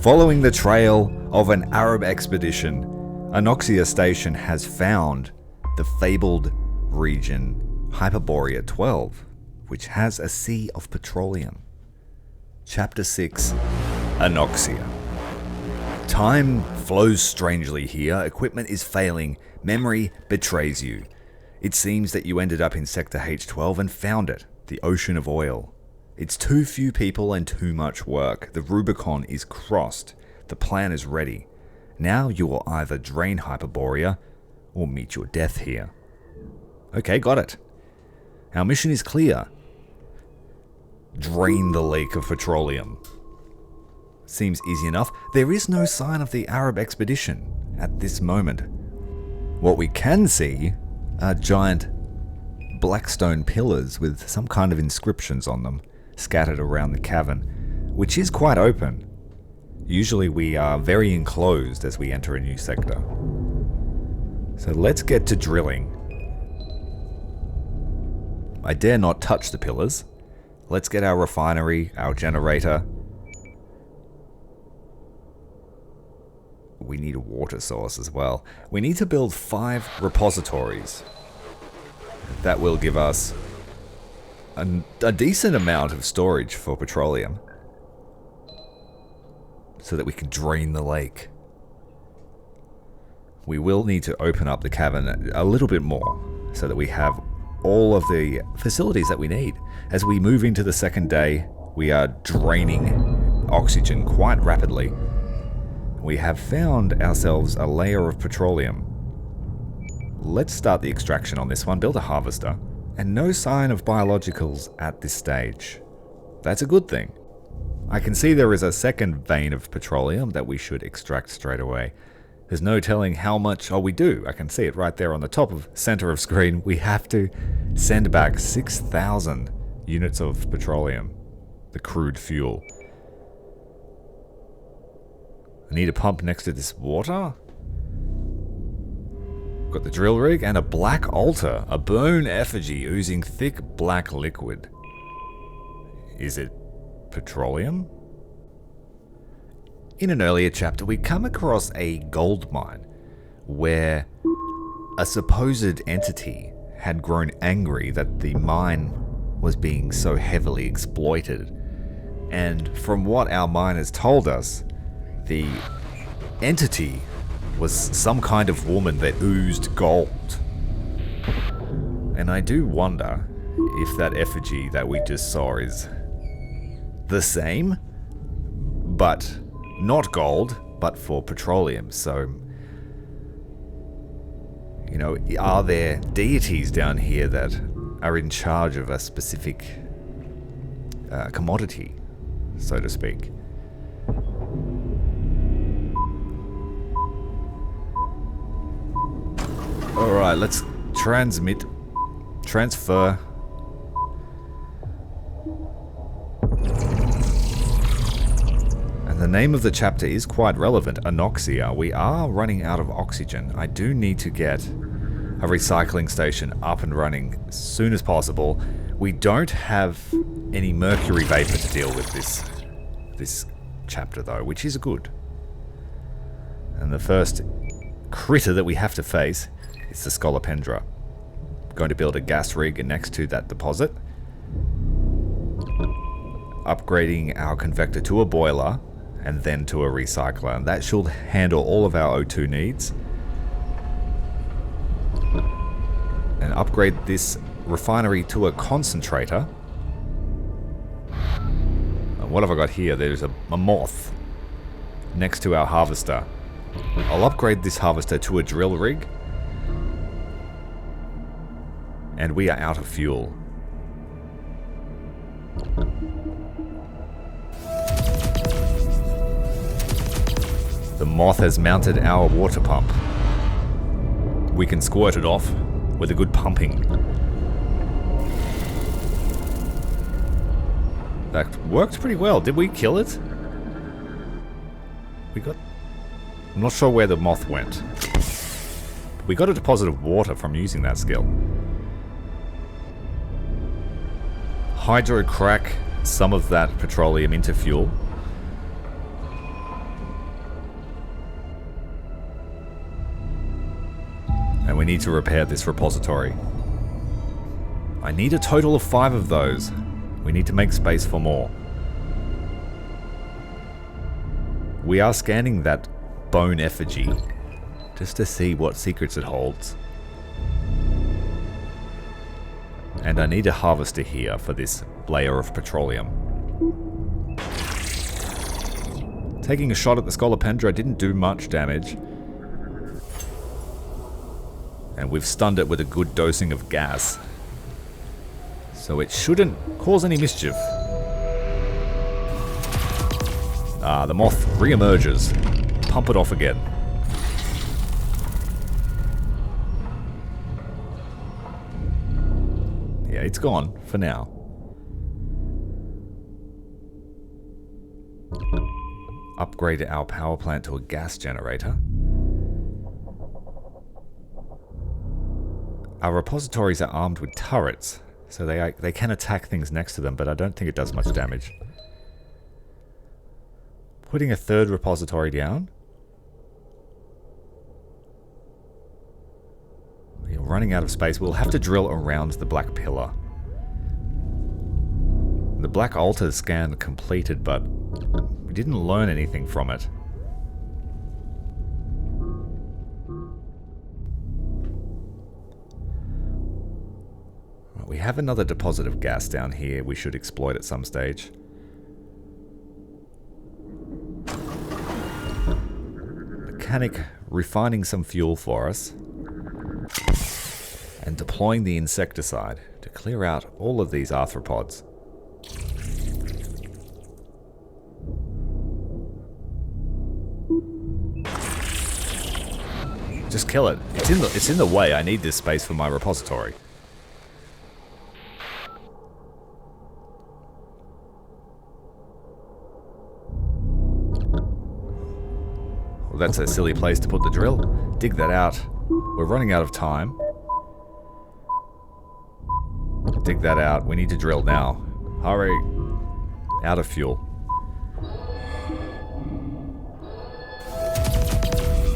Following the trail of an Arab expedition, Anoxia Station has found the fabled region Hyperborea 12, which has a sea of petroleum. Chapter 6, Anoxia. Time flows strangely here, equipment is failing, memory betrays you. It seems that you ended up in Sector H12 and found it, the ocean of oil. It's too few people and too much work. The Rubicon is crossed. The plan is ready. Now you will either drain Hyperborea or meet your death here. Okay, got it. Our mission is clear. Drain the lake of petroleum. Seems easy enough. There is no sign of the Arab expedition at this moment. What we can see are giant black stone pillars with some kind of inscriptions on them scattered around the cavern, which is quite open. Usually we are very enclosed as we enter a new sector. So let's get to drilling. I dare not touch the pillars. Let's get our refinery, our generator. We need a water source as well. We need to build 5 repositories. That will give us a decent amount of storage for petroleum, so that we can drain the lake. We will need to open up the cavern a little bit more, so that we have all of the facilities that we need. As we move into the second day, we are draining oxygen quite rapidly. We have found ourselves a layer of petroleum. Let's start the extraction on this one, build a harvester, and no sign of biologicals at this stage. That's a good thing. I can see there is a second vein of petroleum that we should extract straight away. There's no telling how much. Oh, we do. I can see it right there on the top of center of screen. We have to send back 6,000 units of petroleum, the crude fuel. I need a pump next to this water. Got the drill rig and a black altar, a bone effigy oozing thick black liquid. Is it petroleum? In an earlier chapter, we come across a gold mine where a supposed entity had grown angry that the mine was being so heavily exploited. And from what our miners told us, the entity was some kind of woman that oozed gold. And I do wonder if that effigy that we just saw is the same, but not gold, but for petroleum. So, you know, are there deities down here that are in charge of a specific commodity, so to speak? Alright, let's transfer. And the name of the chapter is quite relevant, Anoxia. We are running out of oxygen. I do need to get a recycling station up and running as soon as possible. We don't have any mercury vapor to deal with this chapter though, which is good. And the first critter that we have to face is the Scolopendra. Going to build a gas rig next to that deposit. Upgrading our convector to a boiler and then to a recycler. And that should handle all of our O2 needs. And upgrade this refinery to a concentrator. And what have I got here? There's a moth next to our harvester. I'll upgrade this harvester to a drill rig. And we are out of fuel. The moth has mounted our water pump. We can squirt it off with a good pumping. That worked pretty well. Did we kill it? I'm not sure where the moth went. We got a deposit of water from using that skill. Hydro crack some of that petroleum into fuel. And we need to repair this repository. I need a total of 5 of those. We need to make space for more. We are scanning that bone effigy just to see what secrets it holds. And I need a harvester here for this layer of petroleum. Taking a shot at the Scolopendra didn't do much damage. And we've stunned it with a good dosing of gas. So it shouldn't cause any mischief. Ah, the moth re-emerges. Pump it off again. Yeah, it's gone for now. Upgrade our power plant to a gas generator. Our repositories are armed with turrets, so they can attack things next to them, but I don't think it does much damage. Putting a third repository down. We're running out of space. We'll have to drill around the black pillar. The black altar scan completed, but we didn't learn anything from it. We have another deposit of gas down here we should exploit at some stage. Mechanic refining some fuel for us. And deploying the insecticide to clear out all of these arthropods. Just kill it. It's in the way. I need this space for my repository. Well, that's a silly place to put the drill. Dig that out. We're running out of time. Dig that out. We need to drill now. Hurry. Out of fuel.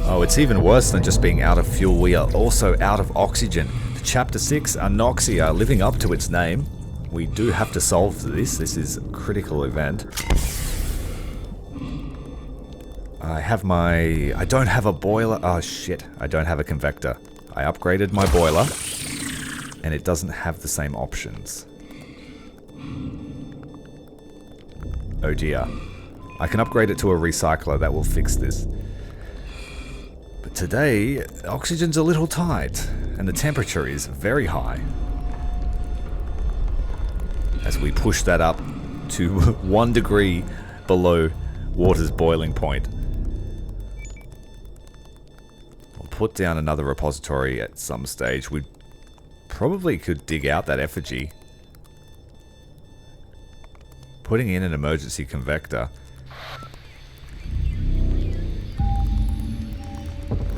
Oh, it's even worse than just being out of fuel. We are also out of oxygen. Chapter 6, Anoxia, living up to its name. We do have to solve this. This is a critical event. I don't have a boiler. Oh shit, I don't have a convector. I upgraded my boiler, and it doesn't have the same options. Oh dear. I can upgrade it to a recycler. That will fix this. But today, oxygen's a little tight, and the temperature is very high. As we push that up to 1 degree below water's boiling point. We'll put down another repository at some stage. We probably could dig out that effigy. Putting in an emergency convector.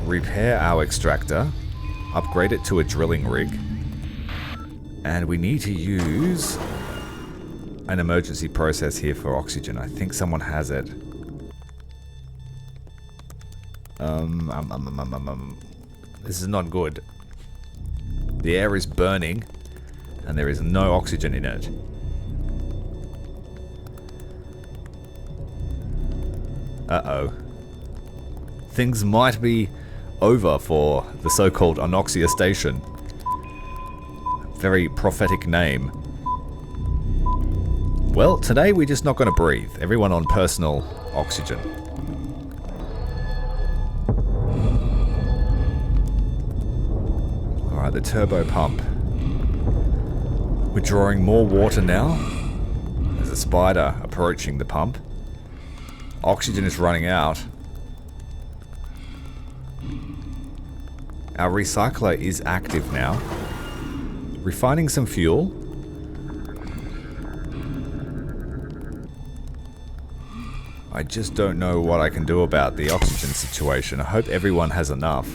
Repair our extractor. Upgrade it to a drilling rig. And we need to use an emergency process here for oxygen. I think someone has it. This is not good. The air is burning, and there is no oxygen in it. Uh-oh. Things might be over for the so-called Anoxia Station. Very prophetic name. Well, today we're just not going to breathe. Everyone on personal oxygen. Alright, the turbo pump. We're drawing more water now. There's a spider approaching the pump. Oxygen is running out. Our recycler is active now. Refining some fuel. I just don't know what I can do about the oxygen situation. I hope everyone has enough.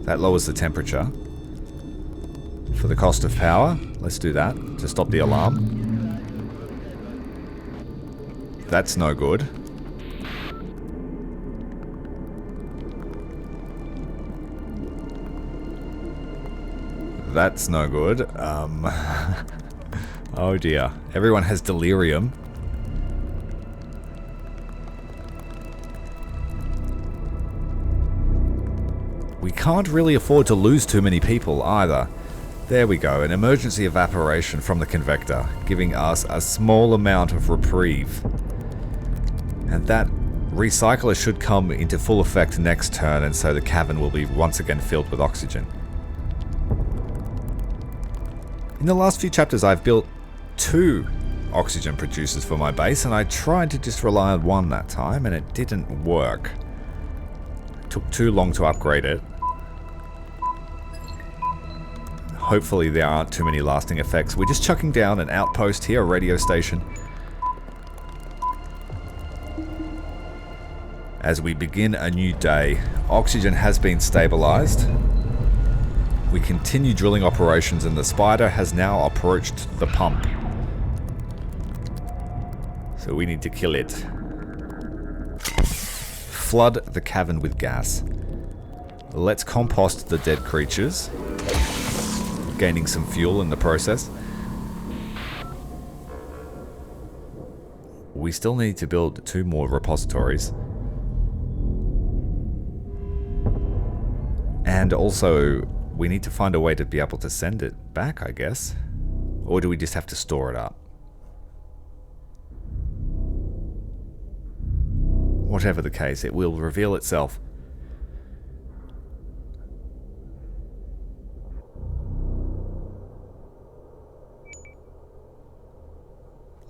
That lowers the temperature. For the cost of power, let's do that to stop the alarm. That's no good. that's no good. Oh dear. Everyone has delirium. We can't really afford to lose too many people either. There we go, an emergency evaporation from the convector, giving us a small amount of reprieve. And that recycler should come into full effect next turn, and so the cavern will be once again filled with oxygen. In the last few chapters I've built 2 oxygen producers for my base, and I tried to just rely on one that time, and it didn't work. It took too long to upgrade it. Hopefully there aren't too many lasting effects. We're just chucking down an outpost here, a radio station. As we begin a new day, oxygen has been stabilized. We continue drilling operations and the spider has now approached the pump. So we need to kill it. Flood the cavern with gas. Let's compost the dead creatures, gaining some fuel in the process. We still need to build 2 more repositories. And also, we need to find a way to be able to send it back, I guess. Or do we just have to store it up? Whatever the case, it will reveal itself.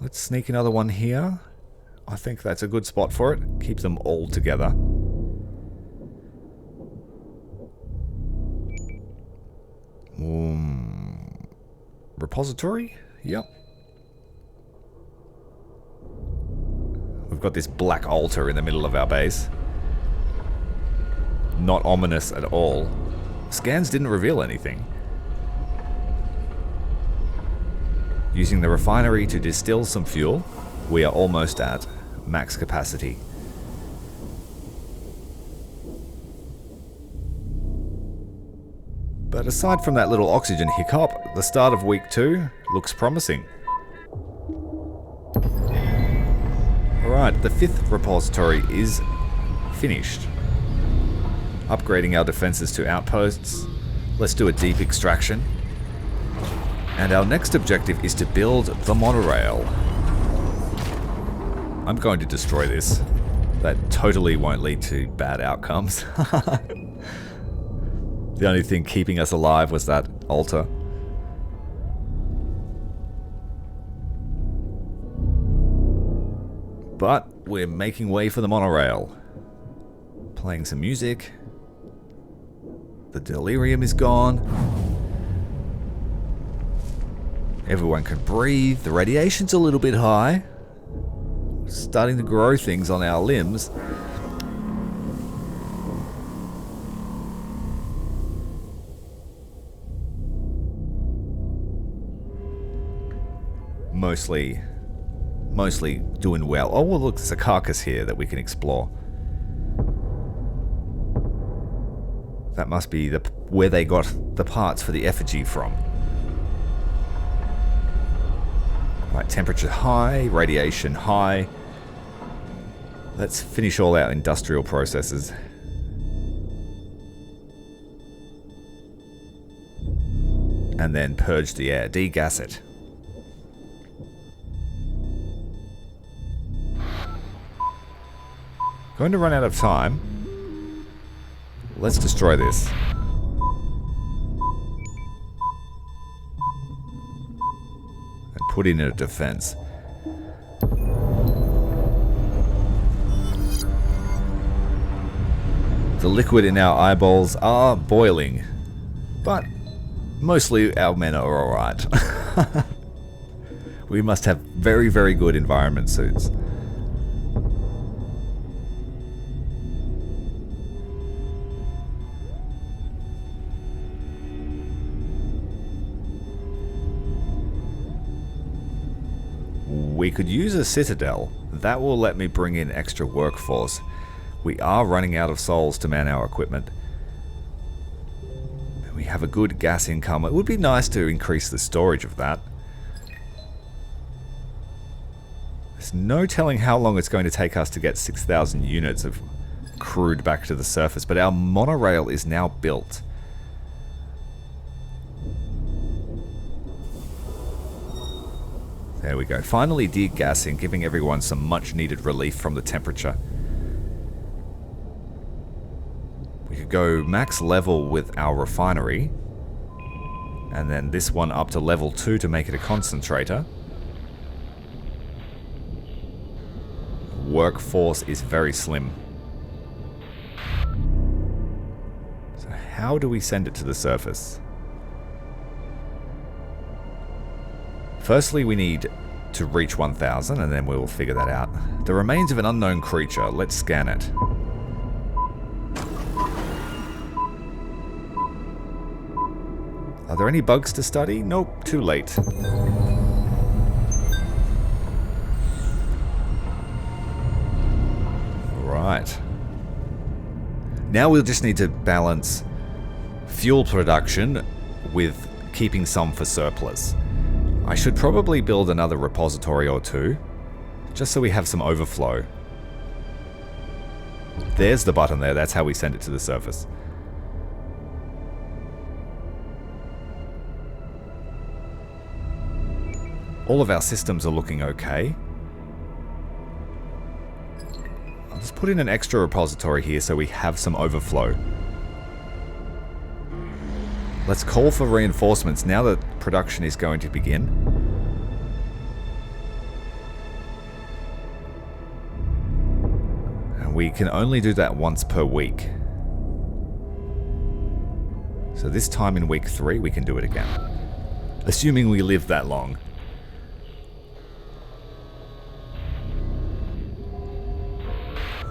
Let's sneak another one here. I think that's a good spot for it. Keep them all together. Repository? Yep. We've got this black altar in the middle of our base. Not ominous at all. Scans didn't reveal anything. Using the refinery to distill some fuel, we are almost at max capacity. But aside from that little oxygen hiccup, the start of week 2 looks promising. Alright, the 5th repository is finished. Upgrading our defenses to outposts. Let's do a deep extraction. And our next objective is to build the monorail. I'm going to destroy this. That totally won't lead to bad outcomes. The only thing keeping us alive was that altar. But we're making way for the monorail. Playing some music. The delirium is gone. Everyone can breathe. The radiation's a little bit high. Starting to grow things on our limbs. Mostly doing well. Oh, well, look, there's a carcass here that we can explore. That must be where they got the parts for the effigy from. Right, temperature high, radiation high. Let's finish all our industrial processes. And then purge the air, degas it. Going to run out of time. Let's destroy this. And put in a defense. The liquid in our eyeballs are boiling. But mostly our men are alright. We must have very, very good environment suits. We could use a citadel. That will let me bring in extra workforce. We are running out of souls to man our equipment. We have a good gas income. It would be nice to increase the storage of that. There's no telling how long it's going to take us to get 6,000 units of crude back to the surface, but our monorail is now built. There we go. Finally degassing, giving everyone some much needed relief from the temperature. We could go max level with our refinery, and then this one up to level 2 to make it a concentrator. Workforce is very slim. So how do we send it to the surface? Firstly, we need to reach 1,000, and then we will figure that out. The remains of an unknown creature. Let's scan it. Are there any bugs to study? Nope, too late. Right. Now we'll just need to balance fuel production with keeping some for surplus. I should probably build another repository or two, just so we have some overflow. There's the button there, that's how we send it to the surface. All of our systems are looking okay. I'll just put in an extra repository here so we have some overflow. Let's call for reinforcements now that production is going to begin. And we can only do that once per week. So this time in week 3 we can do it again. Assuming we live that long.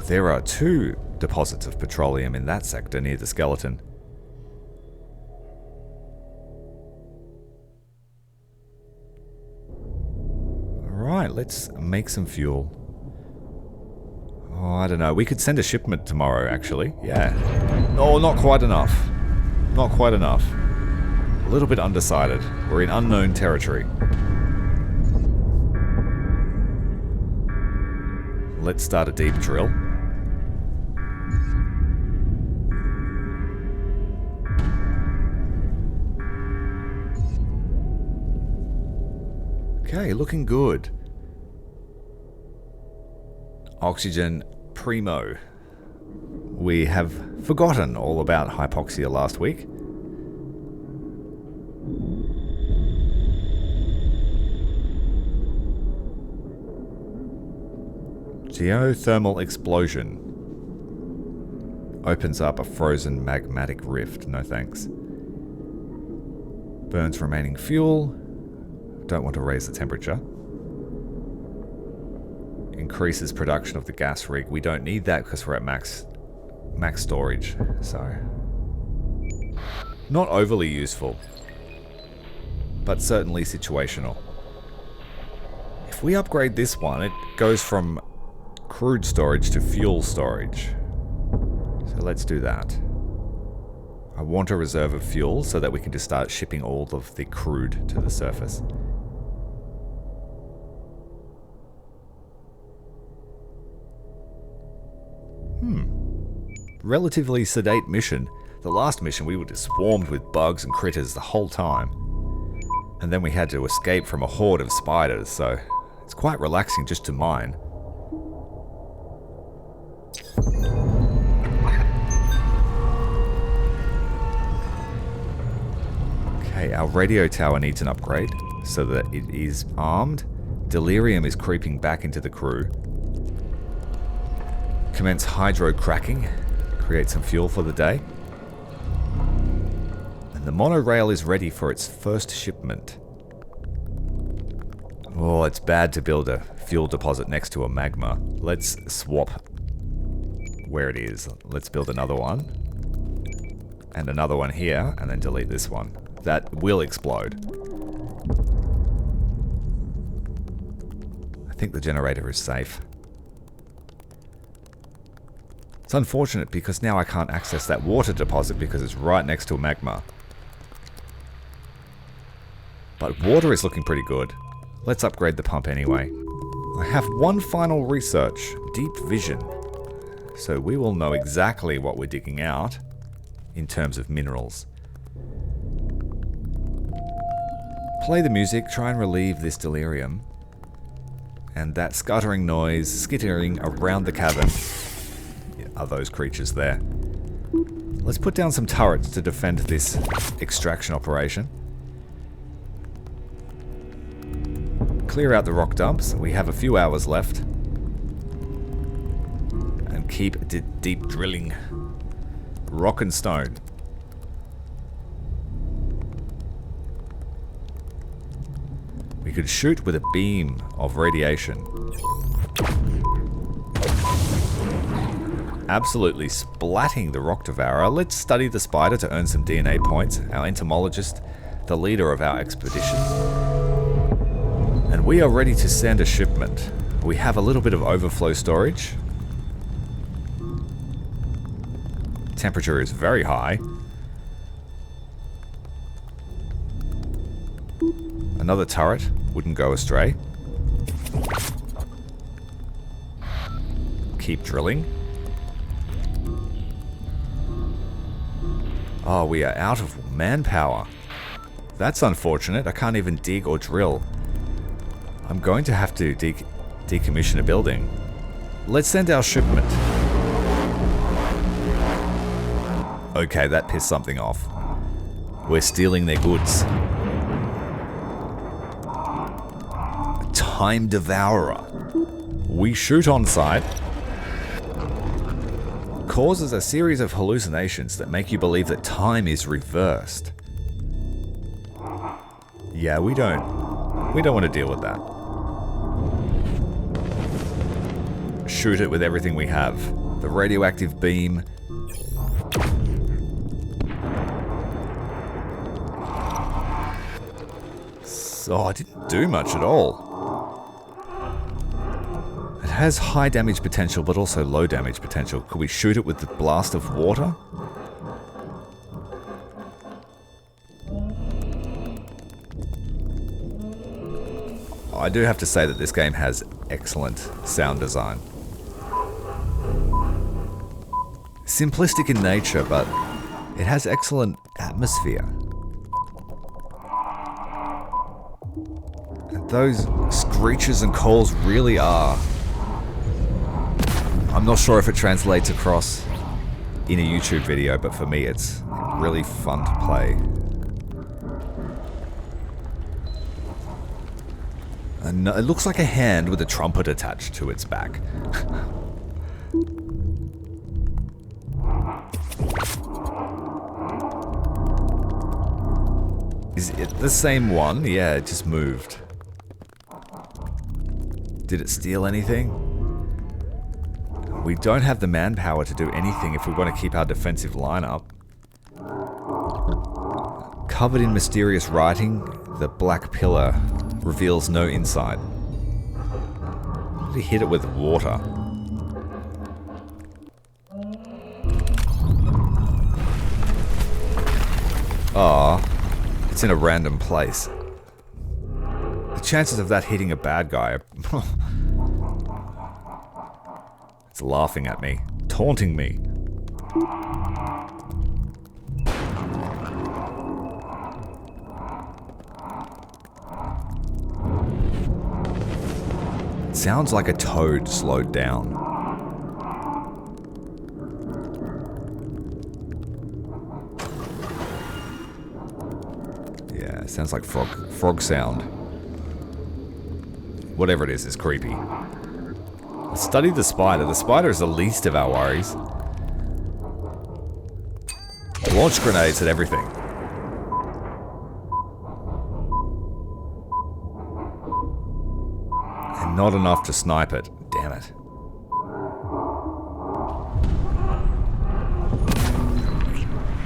There are 2 deposits of petroleum in that sector near the skeleton. Alright, let's make some fuel. Oh, I don't know. We could send a shipment tomorrow, actually. Yeah. Oh, not quite enough. Not quite enough. A little bit undecided. We're in unknown territory. Let's start a deep drill. Okay, looking good. Oxygen primo. We have forgotten all about hypoxia last week. Geothermal explosion. Opens up a frozen magmatic rift. No thanks. Burns remaining fuel. Don't want to raise the temperature. Increases production of the gas rig. We don't need that because we're at max storage. So, not overly useful, but certainly situational. If we upgrade this one, it goes from crude storage to fuel storage. So let's do that. I want a reserve of fuel so that we can just start shipping all of the crude to the surface. Relatively sedate mission. The last mission we were just swarmed with bugs and critters the whole time. And then we had to escape from a horde of spiders, so it's quite relaxing just to mine. Okay, our radio tower needs an upgrade so that it is armed. Delirium is creeping back into the crew. Commence hydro cracking. Create some fuel for the day. And the monorail is ready for its first shipment. Oh, it's bad to build a fuel deposit next to a magma. Let's swap where it is. Let's build another one. And another one here, and then delete this one. That will explode. I think the generator is safe. It's unfortunate because now I can't access that water deposit because it's right next to a magma. But water is looking pretty good. Let's upgrade the pump anyway. I have one final research, deep vision. So we will know exactly what we're digging out in terms of minerals. Play the music, try and relieve this delirium. And that scuttering noise skittering around the cabin. Are those creatures there? Let's put down some turrets to defend this extraction operation. Clear out the rock dumps. We have a few hours left. And keep deep drilling. Rock and stone. We could shoot with a beam of radiation. Absolutely splatting the rock devourer. Let's study the spider to earn some DNA points. Our entomologist, the leader of our expedition. And we are ready to send a shipment. We have a little bit of overflow storage. Temperature is very high. Another turret wouldn't go astray. Keep drilling. Oh, we are out of manpower. That's unfortunate. I can't even dig or drill. I'm going to have to decommission a building. Let's send our shipment. Okay, that pissed something off. We're stealing their goods. Time devourer. We shoot on sight. Causes a series of hallucinations that make you believe that time is reversed. Yeah, we don't want to deal with that. Shoot it with everything we have. The radioactive beam. So I didn't do much at all. It has high damage potential, but also low damage potential. Could we shoot it with the blast of water? I do have to say that this game has excellent sound design. Simplistic in nature, but it has excellent atmosphere. And those screeches and calls really are... I'm not sure if it translates across in a YouTube video, but for me it's really fun to play. And it looks like a hand with a trumpet attached to its back. Is it the same one? Yeah, it just moved. Did it steal anything? We don't have the manpower to do anything if we want to keep our defensive lineup. Covered in mysterious writing, the black pillar reveals no insight. Did he hit it with water? Ah, it's in a random place. The chances of that hitting a bad guy are... It's laughing at me, taunting me. It sounds like a toad slowed down. Yeah, it sounds like frog sound. Whatever it is creepy. Let's study the spider. The spider is the least of our worries. Launch grenades at everything. And not enough to snipe it. Damn it.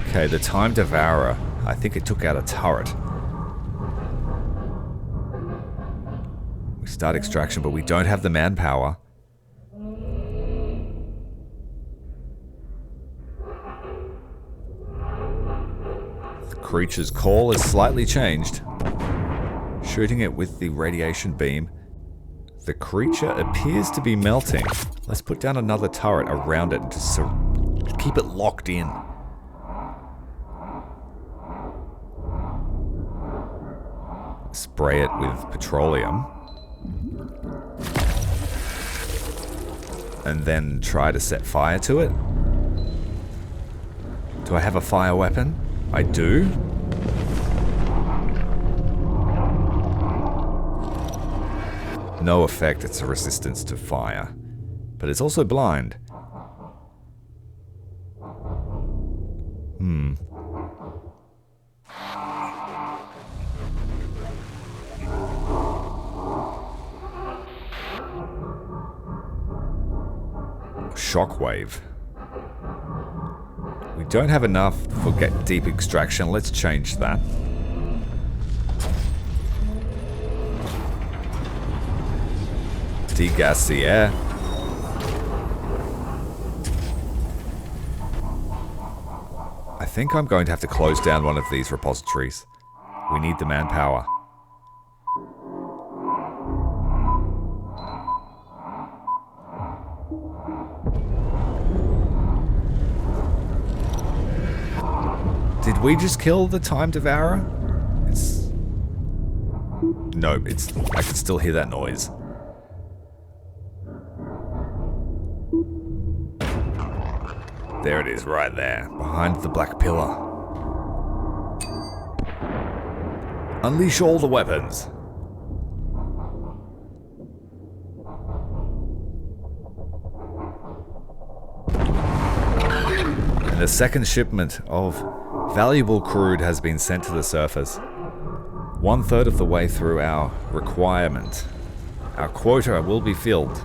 Okay, the time devourer. I think it took out a turret. We start extraction, but we don't have the manpower. The creature's call is slightly changed. Shooting it with the radiation beam. The creature appears to be melting. Let's put down another turret around it to keep it locked in. Spray it with petroleum. And then try to set fire to it. Do I have a fire weapon? I do. No effect, it's a resistance to fire. But it's also blind. Shockwave. We don't have enough for deep extraction. Let's change that. Degas the air. I think I'm going to have to close down one of these repositories. We need the manpower. Did we just kill the time devourer? No, I can still hear that noise. There it is, right there, behind the black pillar. Unleash all the weapons. And the second shipment of valuable crude has been sent to the surface. 1/3 of the way through our requirement. Our quota will be filled.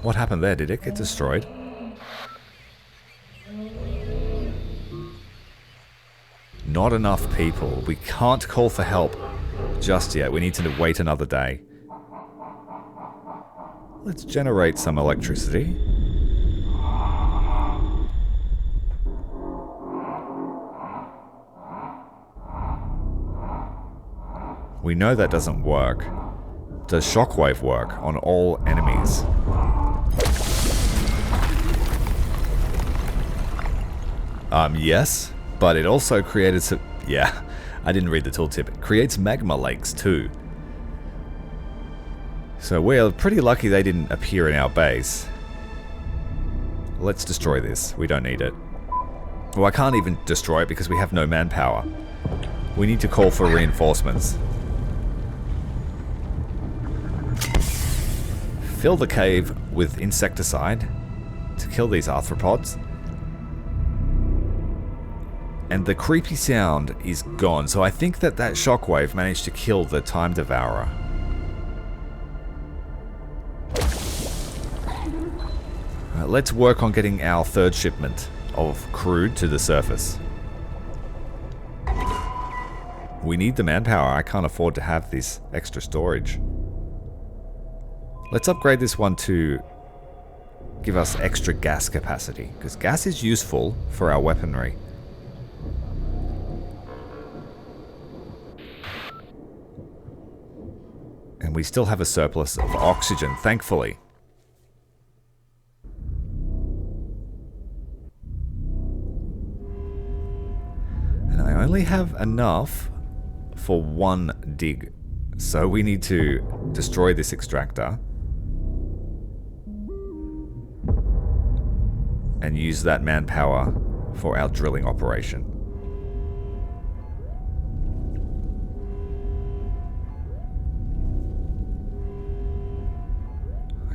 What happened there? Did it get destroyed? Not enough people. We can't call for help just yet. We need to wait another day. Let's generate some electricity. We know that doesn't work. Does shockwave work on all enemies? Yes, but it also created some... Yeah, I didn't read the tooltip. It creates magma lakes too. So we're pretty lucky they didn't appear in our base. Let's destroy this. We don't need it. Well, I can't even destroy it because we have no manpower. We need to call for reinforcements. Fill the cave with insecticide to kill these arthropods. And the creepy sound is gone, so I think that shockwave managed to kill the time devourer. Let's work on getting our third shipment of crude to the surface. We need the manpower. I can't afford to have this extra storage. Let's upgrade this one to give us extra gas capacity, because gas is useful for our weaponry. And we still have a surplus of oxygen, thankfully. And I only have enough for one dig. So we need to destroy this extractor. And use that manpower for our drilling operation.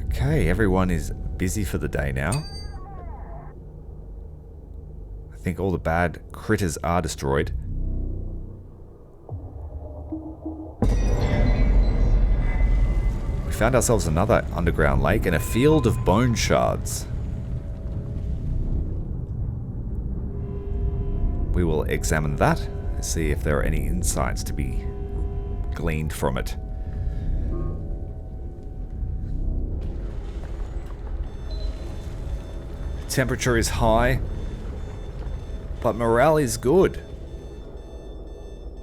Okay, everyone is busy for the day now. I think all the bad critters are destroyed. We found ourselves another underground lake and a field of bone shards. We will examine that and see if there are any insights to be gleaned from it. Temperature is high, but morale is good.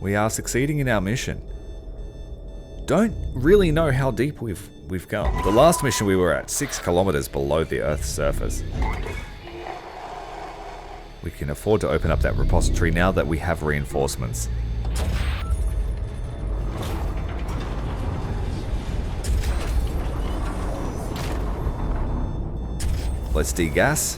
We are succeeding in our mission. Don't really know how deep we've gone. The last mission we were at 6 kilometers below the Earth's surface. We can afford to open up that repository now that we have reinforcements. Let's degas.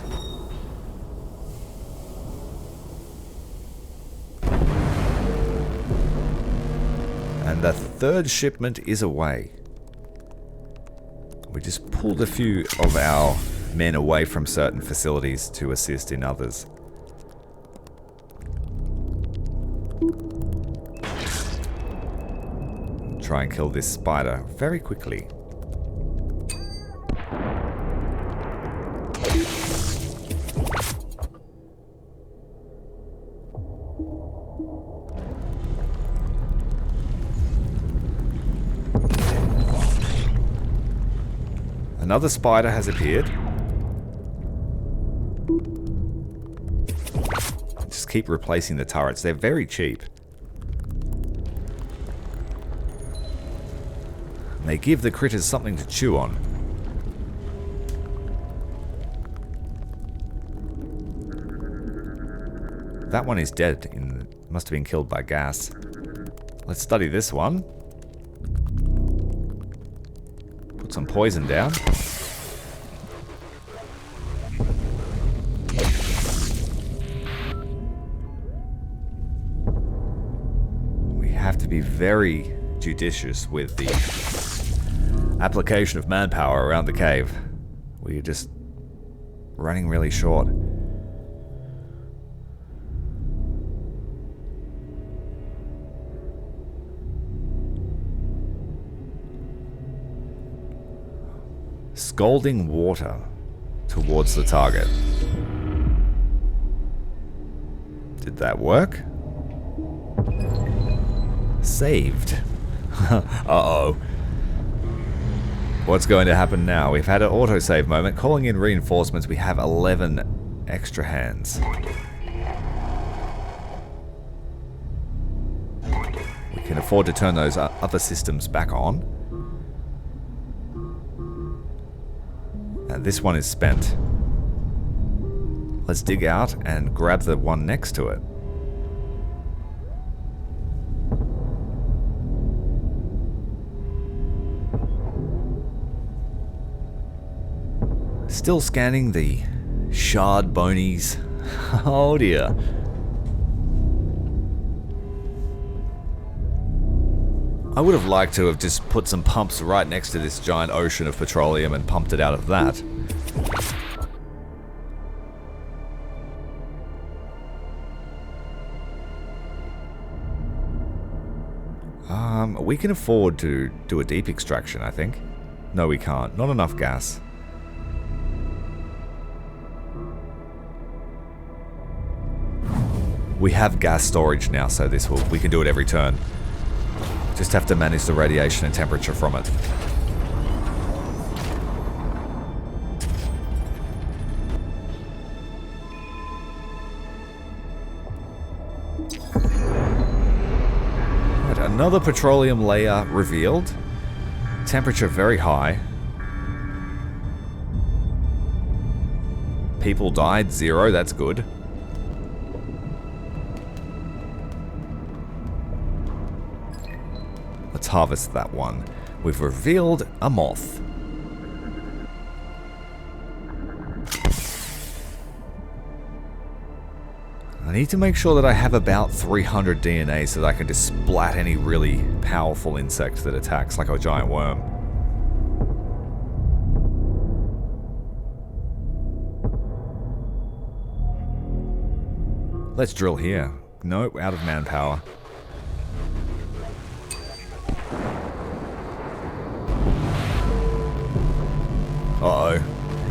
And the third shipment is away. We just pulled a few of our men away from certain facilities to assist in others. Try and kill this spider very quickly. Another spider has appeared. Just keep replacing the turrets. They're very cheap. And they give the critters something to chew on. That one is dead. Must have been killed by gas. Let's study this one. Put some poison down. We have to be very judicious with the application of manpower around the cave. We're just running really short. Scalding water towards the target. Did that work? Saved. Uh-oh. What's going to happen now? We've had an autosave moment. Calling in reinforcements. We have 11 extra hands. We can afford to turn those other systems back on. And this one is spent. Let's dig out and grab the one next to it. Still scanning the shard bonies. Oh dear. I would have liked to have just put some pumps right next to this giant ocean of petroleum and pumped it out of that. We can afford to do a deep extraction, I think. No, we can't. Not enough gas. We have gas storage now, so we can do it every turn. Just have to manage the radiation and temperature from it. Right, another petroleum layer revealed. Temperature very high. People died, 0, that's good. Let's harvest that one. We've revealed a moth. I need to make sure that I have about 300 DNA so that I can just splat any really powerful insect that attacks, like a giant worm. Let's drill here. Nope, out of manpower. Uh-oh.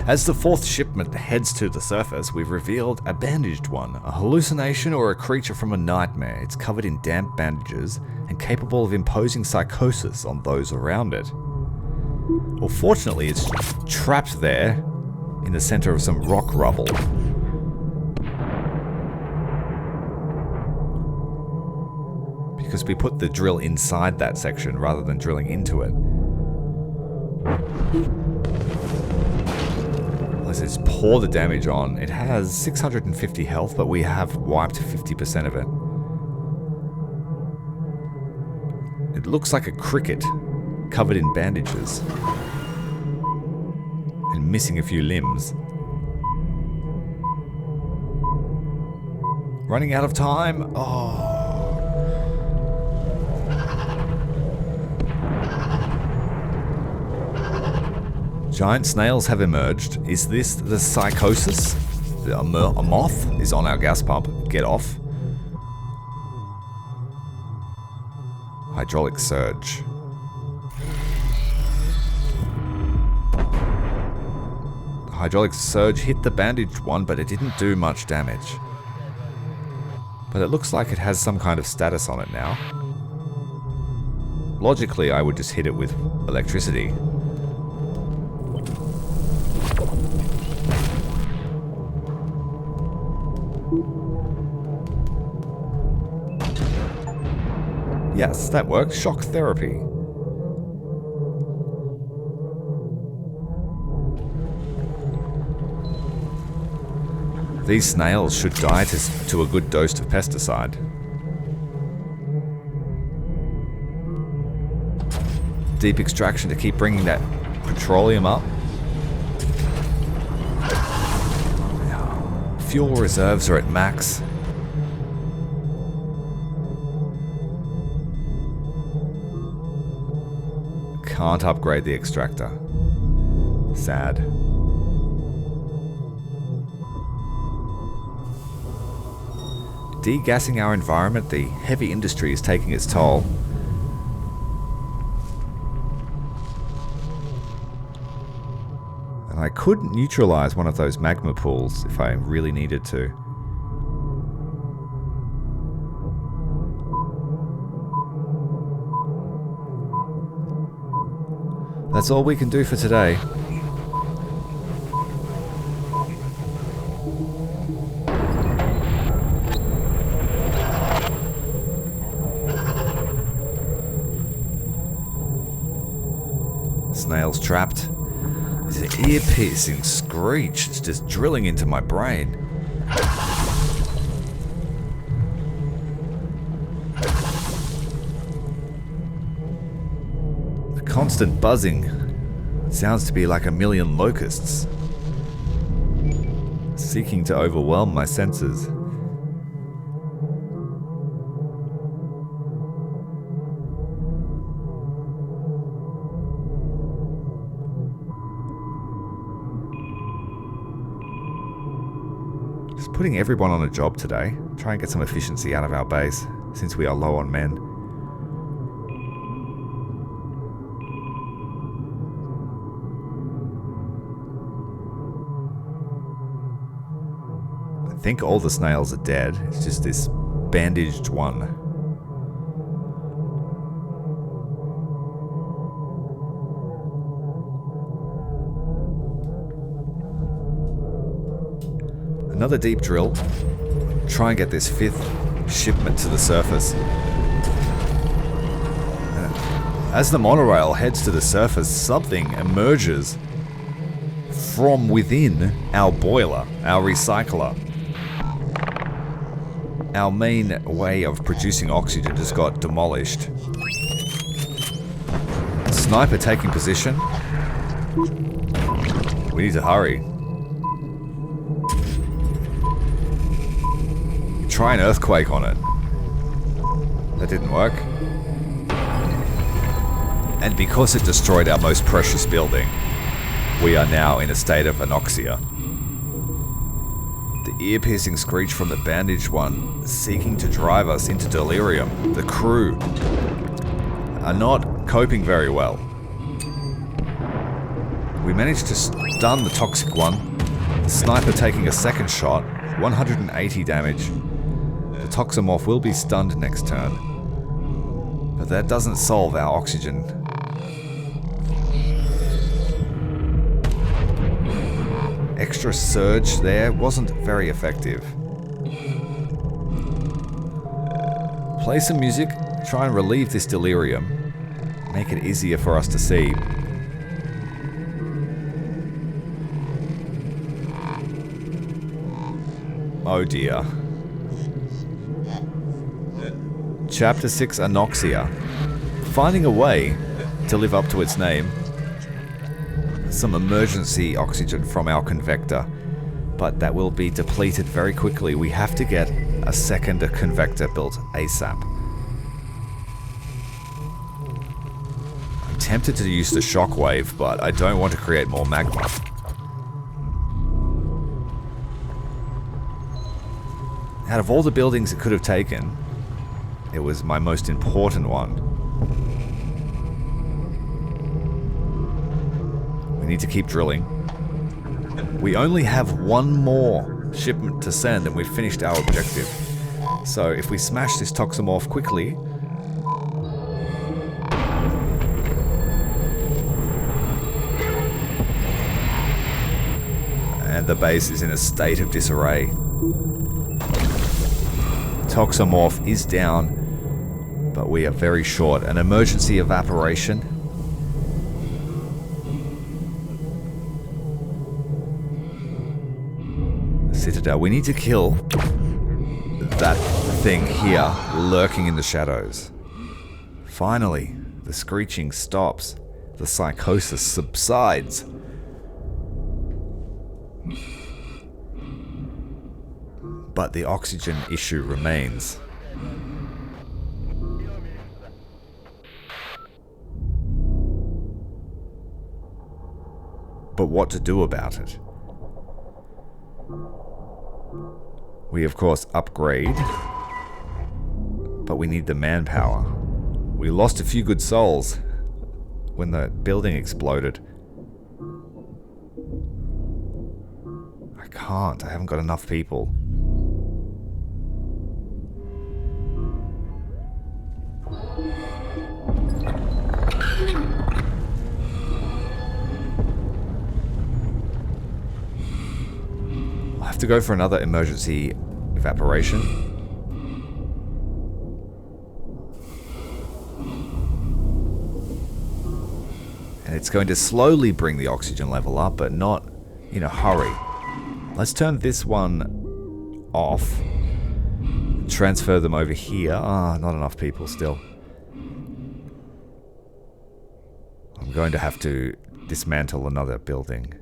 As the fourth shipment heads to the surface, we've revealed a bandaged one, a hallucination or a creature from a nightmare. It's covered in damp bandages and capable of imposing psychosis on those around it. Well, fortunately, it's trapped there in the center of some rock rubble. because we put the drill inside that section rather than drilling into it. Let's just pour the damage on. It has 650 health, but we have wiped 50% of it. It looks like a cricket covered in bandages and missing a few limbs. Running out of time. Oh. Giant snails have emerged. Is this the psychosis? A moth is on our gas pump. Get off. Hydraulic surge. The hydraulic surge hit the bandaged one, but it didn't do much damage. But it looks like it has some kind of status on it now. Logically, I would just hit it with electricity. Yes, that worked. Shock therapy. These snails should die to a good dose of pesticide. Deep extraction to keep bringing that petroleum up. Fuel reserves are at max. Can't upgrade the extractor. Sad. Degassing our environment, the heavy industry is taking its toll. And I could neutralize one of those magma pools if I really needed to. That's all we can do for today. Snails trapped. There's an ear-piercing screech. It's just drilling into my brain. The constant buzzing sounds to be like a million locusts, seeking to overwhelm my senses. Just putting everyone on a job today. Try and get some efficiency out of our base, since we are low on men. I think all the snails are dead. It's just this bandaged one. Another deep drill. Try and get this 5th shipment to the surface. As the monorail heads to the surface, something emerges from within our boiler, our recycler. Our main way of producing oxygen just got demolished. Sniper taking position. We need to hurry. Try an earthquake on it. That didn't work. And because it destroyed our most precious building, we are now in a state of anoxia. The ear-piercing screech from the bandaged one, seeking to drive us into delirium. The crew are not coping very well. We managed to stun the toxic one. The sniper taking a second shot, 180 damage. The toxomorph will be stunned next turn. But that doesn't solve our oxygen. Extra surge there wasn't very effective. Play some music, try and relieve this delirium. Make it easier for us to see. Oh dear. Chapter 6, Anoxia. Finding a way to live up to its name. Some emergency oxygen from our convector, but that will be depleted very quickly. We have to get a second convector built ASAP. I'm tempted to use the shockwave, but I don't want to create more magma. Out of all the buildings it could have taken, it was my most important one. We need to keep drilling. We only have one more shipment to send and we've finished our objective. So if we smash this toxomorph quickly... And the base is in a state of disarray. Toxomorph is down, but we are very short. An emergency evaporation. Citadel. We need to kill that thing here lurking in the shadows. Finally, the screeching stops. The psychosis subsides. But the oxygen issue remains. But what to do about it? We of course upgrade, but we need the manpower. We lost a few good souls when the building exploded. I haven't got enough people. I'll have to go for another emergency evaporation. And it's going to slowly bring the oxygen level up, but not in a hurry. Let's turn this one off. Transfer them over here. Ah, not enough people still. I'm going to have to dismantle another building.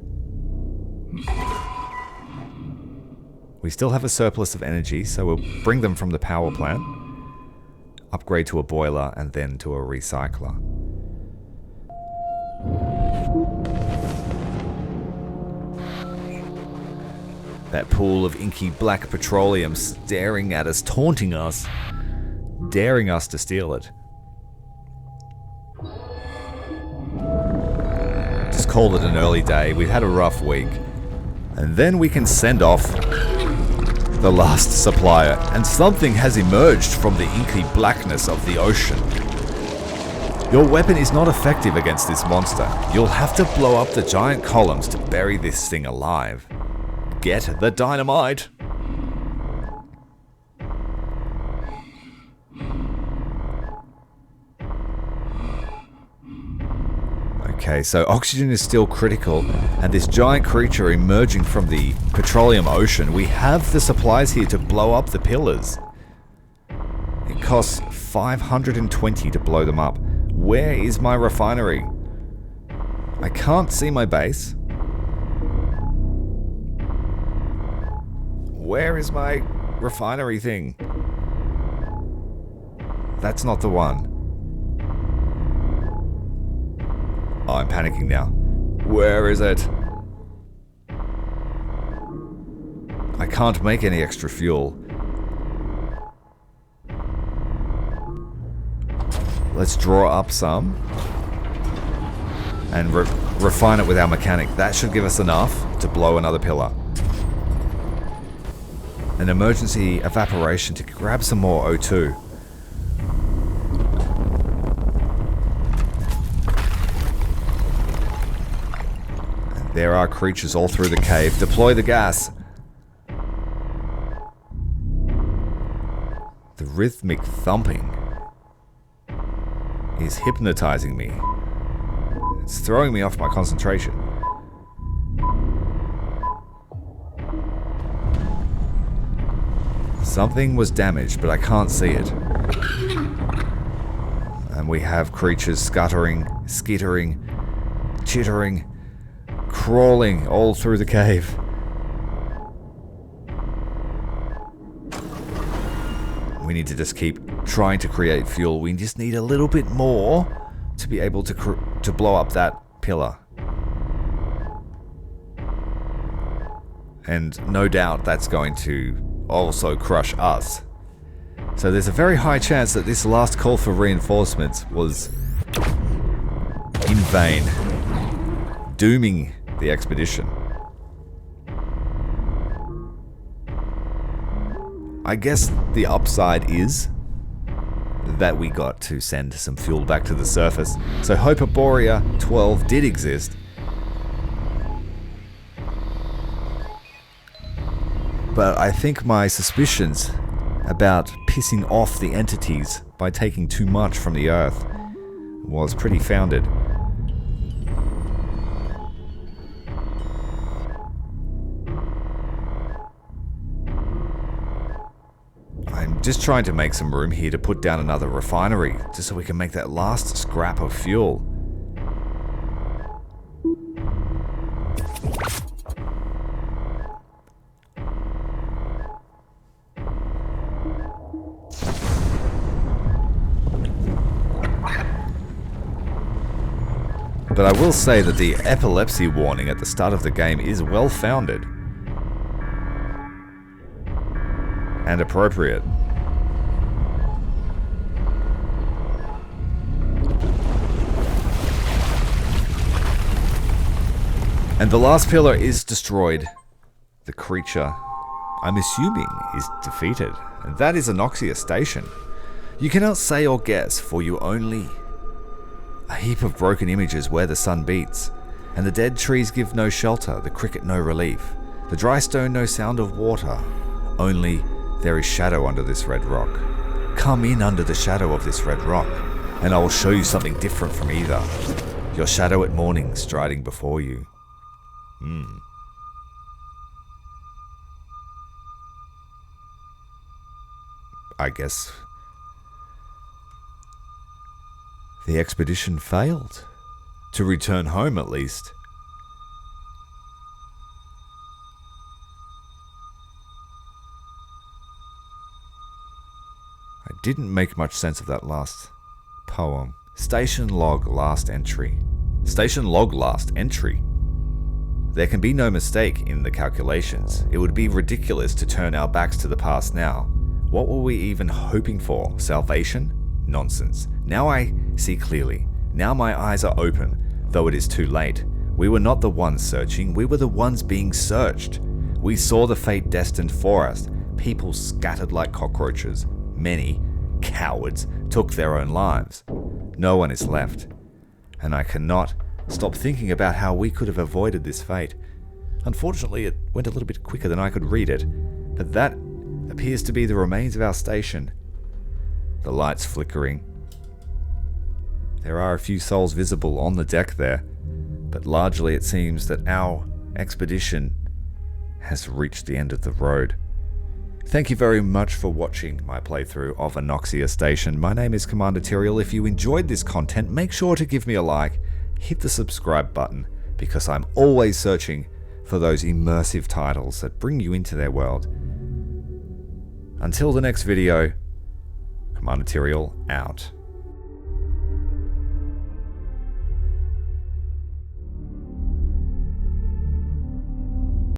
We still have a surplus of energy, so we'll bring them from the power plant, upgrade to a boiler, and then to a recycler. That pool of inky black petroleum staring at us, taunting us, daring us to steal it. Just call it an early day. We've had a rough week. And then we can send off the last supplier, and something has emerged from the inky blackness of the ocean. Your weapon is not effective against this monster. You'll have to blow up the giant columns to bury this thing alive. Get the dynamite! Okay, so oxygen is still critical, and this giant creature emerging from the petroleum ocean, we have the supplies here to blow up the pillars. It costs 520 to blow them up. Where is my refinery? I can't see my base. Where is my refinery thing? That's not the one. Oh, I'm panicking now. Where is it? I can't make any extra fuel. Let's draw up some and refine it with our mechanic. That should give us enough to blow another pillar. An emergency evaporation to grab some more O2. And there are creatures all through the cave. Deploy the gas. The rhythmic thumping is hypnotizing me. It's throwing me off my concentration. Something was damaged, but I can't see it. And we have creatures scuttering, skittering, chittering, crawling all through the cave. We need to just keep trying to create fuel. We just need a little bit more to be able to blow up that pillar. And no doubt that's going to also crush us. So there's a very high chance that this last call for reinforcements was in vain, dooming the expedition. I guess the upside is that we got to send some fuel back to the surface. So Hyperborea 12 did exist. But I think my suspicions about pissing off the entities by taking too much from the Earth was pretty founded. I'm just trying to make some room here to put down another refinery, just so we can make that last scrap of fuel. But I will say that the epilepsy warning at the start of the game is well founded and appropriate. And the last pillar is destroyed. The creature, I'm assuming, is defeated. And that is Anoxia Station. You cannot say or guess, for you only a heap of broken images where the sun beats, and the dead trees give no shelter, the cricket no relief, the dry stone no sound of water, only there is shadow under this red rock. Come in under the shadow of this red rock, and I will show you something different from either. Your shadow at morning striding before you. I guess the expedition failed. To return home, at least. I didn't make much sense of that last poem. Station log last entry. Station log last entry. There can be no mistake in the calculations. It would be ridiculous to turn our backs to the past now. What were we even hoping for? Salvation? Nonsense. Now I see clearly. Now my eyes are open, though it is too late. We were not the ones searching, we were the ones being searched. We saw the fate destined for us. People scattered like cockroaches. Many, cowards, took their own lives. No one is left. And I cannot stop thinking about how we could have avoided this fate. Unfortunately, it went a little bit quicker than I could read it, but that appears to be the remains of our station. The lights flickering. There are a few souls visible on the deck there, but largely it seems that our expedition has reached the end of the road. Thank you very much for watching my playthrough of Anoxia Station. My name is Commander Tyrael. If you enjoyed this content, make sure to give me a like, hit the subscribe button, because I'm always searching for those immersive titles that bring you into their world. Until the next video, Commander Tyrael out.